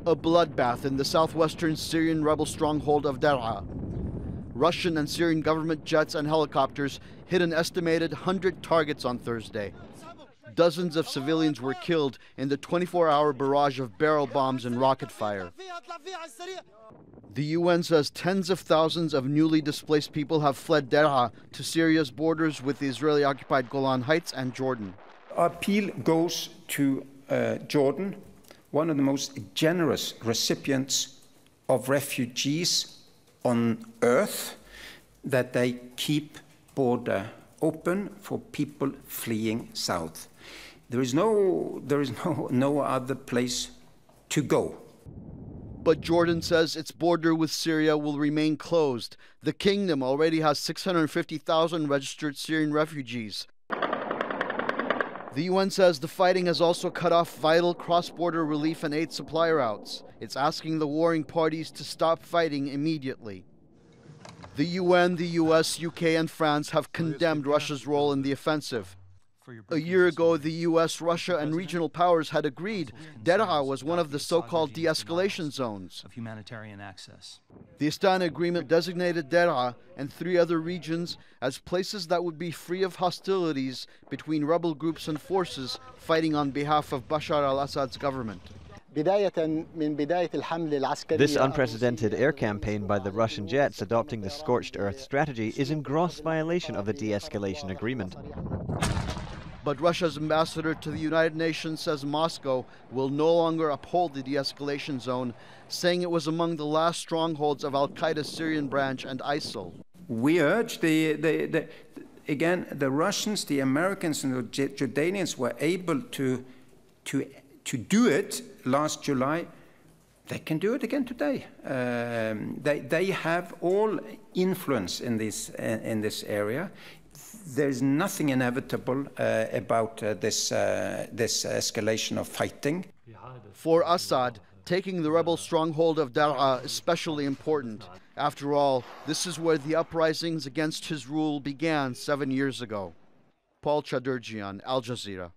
A bloodbath in the southwestern Syrian rebel stronghold of Deraa. Russian and Syrian government jets and helicopters hit an estimated 100 targets on Thursday. Dozens of civilians were killed in the 24-hour barrage of barrel bombs and rocket fire. The UN says tens of thousands of newly displaced people have fled Deraa to Syria's borders with the Israeli-occupied Golan Heights and Jordan. Our appeal goes to Jordan, one of the most generous recipients of refugees on earth, that they keep border open for people fleeing south. There is no other place to go. But Jordan says its border with Syria will remain closed. The kingdom already has 650,000 registered Syrian refugees. The UN says the fighting has also cut off vital cross-border relief and aid supply routes. It's asking the warring parties to stop fighting immediately. The UN, the US, UK, and France have condemned Russia's role in the offensive. A year ago, the US, Russia, and regional powers had agreed Deraa was one of the so-called de-escalation zones of humanitarian access. The Astana Agreement designated Deraa and 3 other regions as places that would be free of hostilities between rebel groups and forces fighting on behalf of Bashar al-Assad's government. This unprecedented air campaign by the Russian jets adopting the scorched earth strategy is in gross violation of the de-escalation agreement. But Russia's ambassador to the United Nations says Moscow will no longer uphold the de-escalation zone, saying it was among the last strongholds of Al-Qaeda's Syrian branch and ISIL. We urge the Russians, the Americans, and the Jordanians were able to do it last July. They can do it again today. They have all influence in this area. There's nothing inevitable about this escalation of fighting. For Assad, taking the rebel stronghold of Deraa is especially important. After all, this is where the uprisings against his rule began 7 years ago. Chaderjian, Al Jazeera.